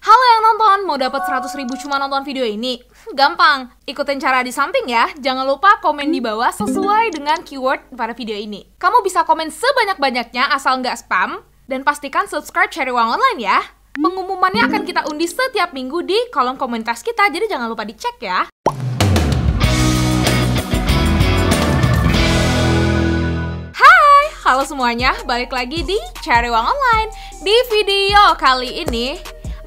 Halo yang nonton, mau dapat 100.000 cuma nonton video ini? Gampang, ikutin cara di samping ya. Jangan lupa komen di bawah sesuai dengan keyword pada video ini. Kamu bisa komen sebanyak-banyaknya asal nggak spam. Dan pastikan subscribe Cari Uang Online ya. Pengumumannya akan kita undi setiap minggu di kolom komunitas kita, jadi jangan lupa dicek ya. Hai, halo semuanya, balik lagi di Cari Uang Online. Di video kali ini,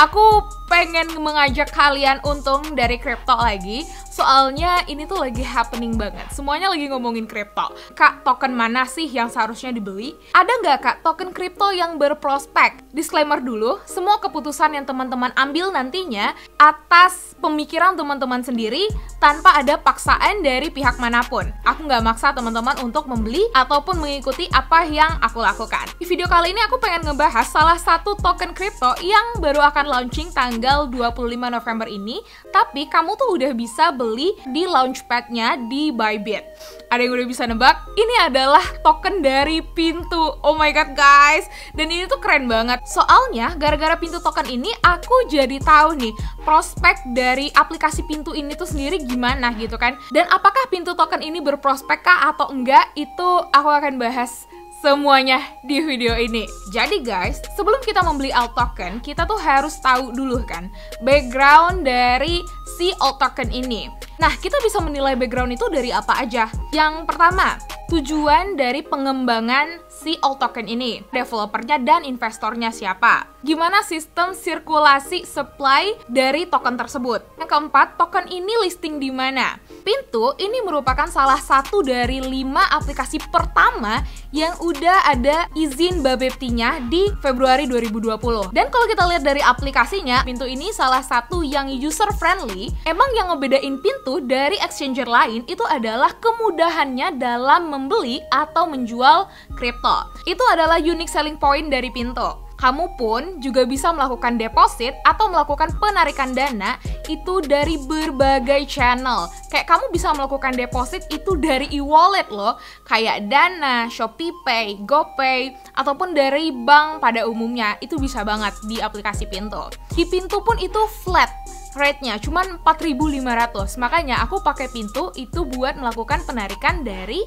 aku pengen mengajak kalian untung dari kripto lagi. Soalnya ini tuh lagi happening banget. Semuanya lagi ngomongin kripto. Kak, token mana sih yang seharusnya dibeli? Ada nggak kak token kripto yang berprospek? Disclaimer dulu, semua keputusan yang teman-teman ambil nantinya atas pemikiran teman-teman sendiri tanpa ada paksaan dari pihak manapun. Aku nggak maksa teman-teman untuk membeli ataupun mengikuti apa yang aku lakukan. Di video kali ini aku pengen ngebahas salah satu token kripto yang baru akan launching tanggal 25 November ini, tapi kamu tuh udah bisa beli di launchpad-nya di Bybit. Ada yang udah bisa nebak? Ini adalah token dari Pintu. Oh my god guys, dan ini tuh keren banget. Soalnya gara-gara Pintu token ini aku jadi tahu nih prospek dari aplikasi Pintu ini tuh sendiri gimana gitu kan. Dan apakah Pintu token ini berprospek kah atau enggak? Itu aku akan bahas semuanya di video ini. Jadi guys, sebelum kita membeli alt token, kita tuh harus tahu dulu kan background dari si alt token ini. Nah, kita bisa menilai background itu dari apa aja. Yang pertama, tujuan dari pengembangan si alt token ini, developernya dan investornya siapa, gimana sistem sirkulasi supply dari token tersebut. Yang keempat, token ini listing di mana. Pintu ini merupakan salah satu dari 5 aplikasi pertama yang udah ada izin Bapepti-nya di Februari 2020. Dan kalau kita lihat dari aplikasinya, Pintu ini salah satu yang user friendly. Emang yang ngebedain Pintu dari exchanger lain itu adalah kemudahannya dalam membeli atau menjual kripto. Itu adalah unique selling point dari Pintu. Kamu pun juga bisa melakukan deposit atau melakukan penarikan dana itu dari berbagai channel. Kayak kamu bisa melakukan deposit itu dari e-wallet loh, kayak Dana, ShopeePay, GoPay, ataupun dari bank pada umumnya. Itu bisa banget di aplikasi Pintu. Di Pintu pun itu flat rate-nya cuman 4.500. Makanya aku pakai Pintu itu buat melakukan penarikan dari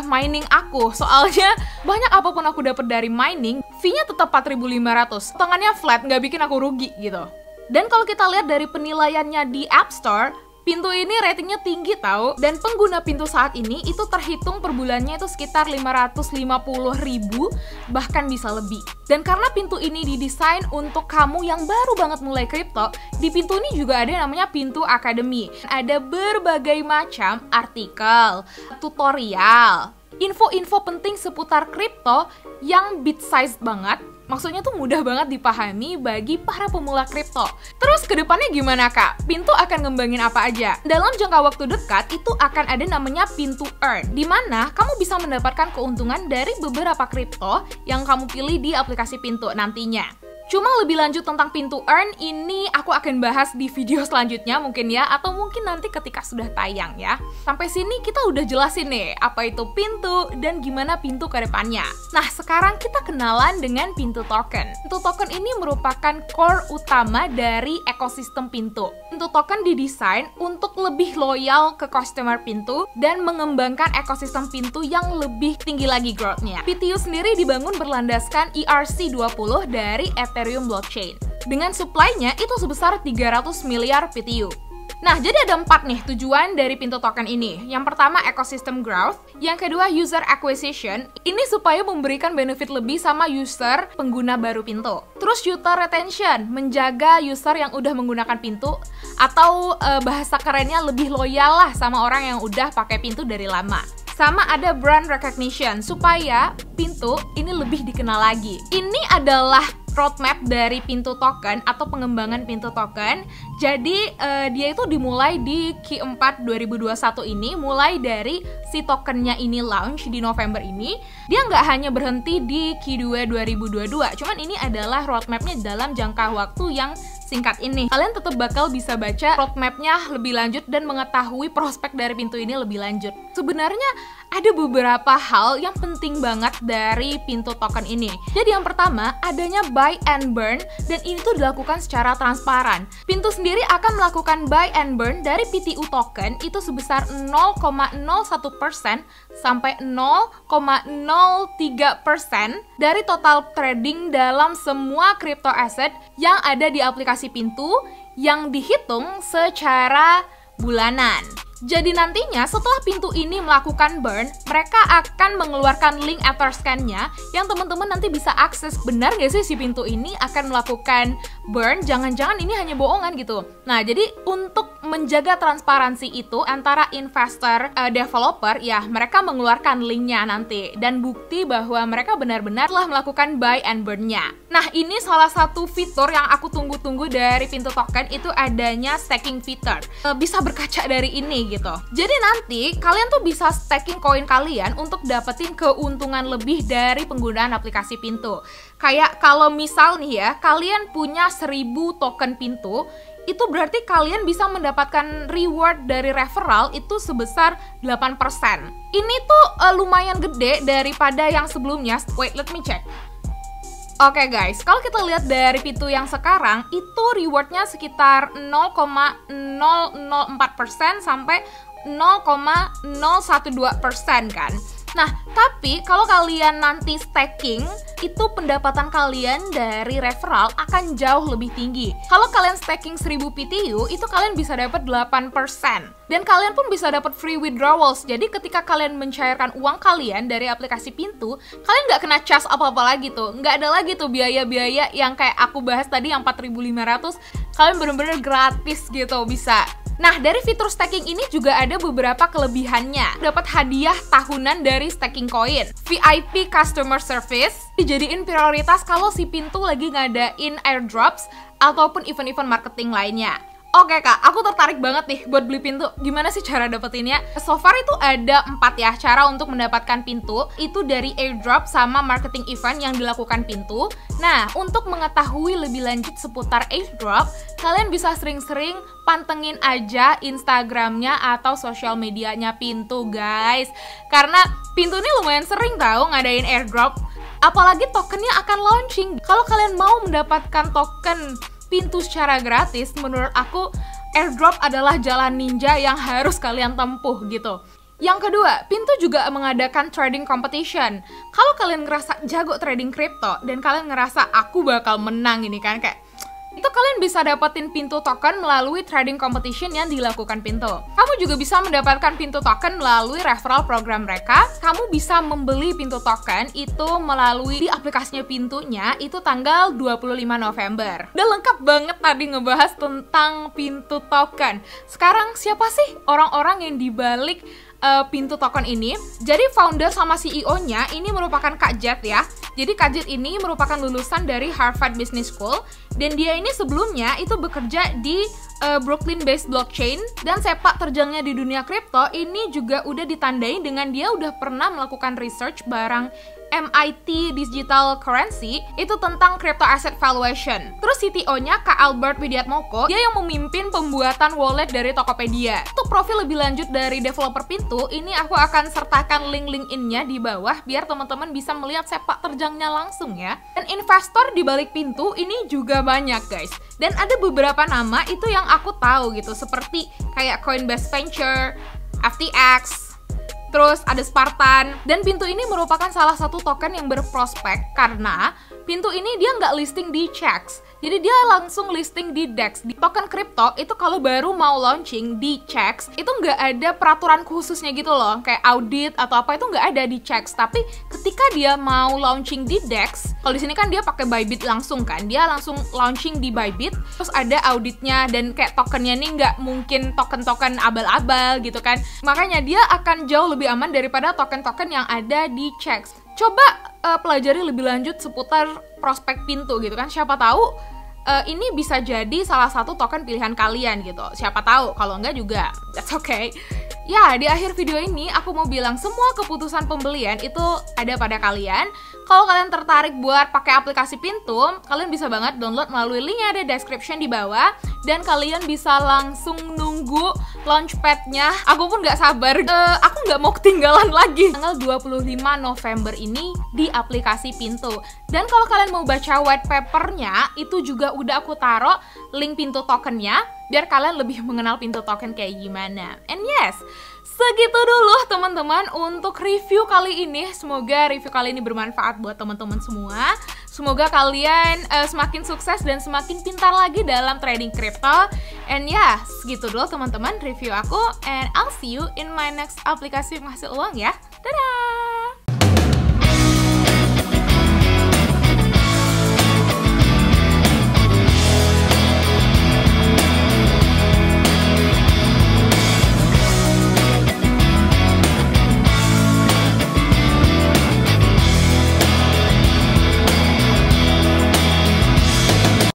mining aku. Soalnya banyak apapun aku dapat dari mining, fee-nya tetap 4.500. Potongannya flat, nggak bikin aku rugi gitu. Dan kalau kita lihat dari penilaiannya di App Store, Pintu ini ratingnya tinggi tau. Dan pengguna Pintu saat ini itu terhitung per bulannya itu sekitar 550.000, bahkan bisa lebih. Dan karena Pintu ini didesain untuk kamu yang baru banget mulai kripto, di Pintu ini juga ada yang namanya Pintu Academy. Ada berbagai macam artikel, tutorial, info-info penting seputar kripto yang bite-sized banget. Maksudnya tuh mudah banget dipahami bagi para pemula kripto. Terus kedepannya gimana kak? Pintu akan ngembangin apa aja? Dalam jangka waktu dekat itu akan ada namanya Pintu Earn, di mana kamu bisa mendapatkan keuntungan dari beberapa kripto yang kamu pilih di aplikasi Pintu nantinya. Cuma lebih lanjut tentang Pintu Earn ini aku akan bahas di video selanjutnya mungkin ya, atau mungkin nanti ketika sudah tayang ya. Sampai sini kita udah jelasin nih apa itu Pintu dan gimana Pintu ke depannya. Nah, sekarang kita kenalan dengan Pintu Token. Pintu Token ini merupakan core utama dari ekosistem Pintu. Pintu Token didesain untuk lebih loyal ke customer Pintu dan mengembangkan ekosistem Pintu yang lebih tinggi lagi growth-nya. PTU sendiri dibangun berlandaskan ERC20 dari Ethereum blockchain. Dengan supply-nya itu sebesar 300 miliar PTU. Nah, jadi ada 4 nih tujuan dari Pintu Token ini. Yang pertama, ecosystem growth. Yang kedua, user acquisition. Ini supaya memberikan benefit lebih sama user pengguna baru Pintu. Terus user retention, menjaga user yang udah menggunakan Pintu, atau bahasa kerennya lebih loyal lah sama orang yang udah pakai Pintu dari lama. Sama ada brand recognition, supaya Pintu ini lebih dikenal lagi. Ini adalah roadmap dari Pintu Token atau pengembangan Pintu Token. Jadi dia itu dimulai di Q4 2021 ini, mulai dari si tokennya ini launch di November ini. Dia nggak hanya berhenti di Q2 2022, cuman ini adalah roadmapnya dalam jangka waktu yang singkat ini. Kalian tetap bakal bisa baca roadmapnya lebih lanjut dan mengetahui prospek dari Pintu ini lebih lanjut. Sebenarnya ada beberapa hal yang penting banget dari pintu token ini. Jadi yang pertama, adanya buy and burn, dan ini tuh dilakukan secara transparan. Pintu sendiri akan melakukan buy and burn dari PTU token itu sebesar 0,01% sampai 0,03% dari total trading dalam semua crypto asset yang ada di aplikasi pintu yang dihitung secara bulanan. Jadi nantinya setelah pintu ini melakukan burn, mereka akan mengeluarkan link Etherscan-nya yang teman-teman nanti bisa akses. Benar gak sih si pintu ini akan melakukan burn? Jangan-jangan ini hanya bohongan gitu. Nah, jadi untuk menjaga transparansi itu antara investor, developer, ya mereka mengeluarkan linknya nanti dan bukti bahwa mereka benar-benar telah melakukan buy and burn-nya. Nah, ini salah satu fitur yang aku tunggu-tunggu dari pintu token itu adanya staking feature. Bisa berkaca dari ini gitu. Jadi nanti kalian tuh bisa staking koin kalian untuk dapetin keuntungan lebih dari penggunaan aplikasi pintu. Kayak kalau misal nih ya, kalian punya 1000 token pintu, itu berarti kalian bisa mendapatkan reward dari referral itu sebesar 8%. Ini tuh lumayan gede daripada yang sebelumnya. Wait, let me check. Oke guys, kalau kita lihat dari pintu yang sekarang, itu rewardnya sekitar 0,004% sampai 0,012% kan. Nah, tapi kalau kalian nanti staking, itu pendapatan kalian dari referral akan jauh lebih tinggi. Kalau kalian staking 1000 PTU, itu kalian bisa dapat 8%. Dan kalian pun bisa dapat free withdrawals. Jadi ketika kalian mencairkan uang kalian dari aplikasi pintu, kalian nggak kena charge apa-apa lagi tuh. Nggak ada lagi tuh biaya-biaya yang kayak aku bahas tadi yang 4.500. Kalian bener-bener gratis gitu bisa. Nah, dari fitur staking ini juga ada beberapa kelebihannya. Dapat hadiah tahunan dari staking coin, VIP customer service, dijadiin prioritas kalau si pintu lagi ngadain airdrops ataupun event-event marketing lainnya. Oke kak, aku tertarik banget nih buat beli pintu. Gimana sih cara dapetinnya? So far itu ada 4 ya cara untuk mendapatkan pintu. Itu dari airdrop sama marketing event yang dilakukan pintu. Nah, untuk mengetahui lebih lanjut seputar airdrop, kalian bisa sering-sering pantengin aja Instagramnya atau sosial medianya pintu guys. Karena pintu ini lumayan sering tahu ngadain airdrop. Apalagi tokennya akan launching. Kalau kalian mau mendapatkan token pintu secara gratis, menurut aku airdrop adalah jalan ninja yang harus kalian tempuh gitu. Yang kedua, pintu juga mengadakan trading competition. Kalau kalian ngerasa jago trading crypto dan kalian ngerasa aku bakal menang ini kan, kayak itu kalian bisa dapetin pintu token melalui trading competition yang dilakukan pintu. Kamu juga bisa mendapatkan pintu token melalui referral program mereka. Kamu bisa membeli pintu token itu melalui di aplikasinya pintunya itu tanggal 25 November. Udah lengkap banget tadi ngebahas tentang pintu token. Sekarang siapa sih orang-orang yang dibalik pintu token ini? Jadi founder sama CEO-nya ini merupakan Kak Jet ya. Jadi Kak Jet ini merupakan lulusan dari Harvard Business School dan dia ini sebelumnya itu bekerja di Brooklyn-based blockchain dan sepak terjangnya di dunia kripto ini juga udah ditandai dengan dia udah pernah melakukan research barang MIT Digital Currency itu tentang crypto asset valuation. Terus CTO-nya Kak Albert Widiatmoko, dia yang memimpin pembuatan wallet dari Tokopedia. Untuk profil lebih lanjut dari developer pintu, ini aku akan sertakan link LinkedIn-nya di bawah biar teman-teman bisa melihat sepak terjangnya langsung ya. Dan investor di balik pintu ini juga banyak guys. Dan ada beberapa nama itu yang aku tahu gitu, seperti kayak Coinbase Venture, FTX, terus ada Spartan, dan pintu ini merupakan salah satu token yang berprospek karena pintu ini dia nggak listing di CHEX, jadi dia langsung listing di DEX. Di token kripto itu kalau baru mau launching di CHEX itu nggak ada peraturan khususnya gitu loh, kayak audit atau apa itu nggak ada di CHEX. Tapi ketika dia mau launching di DEX, kalau di sini kan dia pakai Bybit langsung kan, dia langsung launching di Bybit, terus ada auditnya dan kayak tokennya nih nggak mungkin token-token abal-abal gitu kan, makanya dia akan jauh lebih aman daripada token-token yang ada di CHEX. Coba pelajari lebih lanjut seputar prospek pintu gitu kan, siapa tahu ini bisa jadi salah satu token pilihan kalian gitu. Siapa tahu, kalau enggak juga that's okay. Ya, di akhir video ini aku mau bilang semua keputusan pembelian itu ada pada kalian. Kalau kalian tertarik buat pakai aplikasi Pintu, kalian bisa banget download melalui link yang ada description di bawah. Dan kalian bisa langsung nunggu launchpadnya. Aku pun gak sabar, aku gak mau ketinggalan lagi. Tanggal 25 November ini di aplikasi Pintu. Dan kalau kalian mau baca white papernya, itu juga udah aku taruh link Pintu tokennya, biar kalian lebih mengenal Pintu token kayak gimana. And yes, segitu dulu teman-teman untuk review kali ini. Semoga review kali ini bermanfaat buat teman-teman semua. Semoga kalian semakin sukses dan semakin pintar lagi dalam trading crypto. And ya, segitu dulu teman-teman review aku. And I'll see you in my next aplikasi penghasil uang ya. Dadah!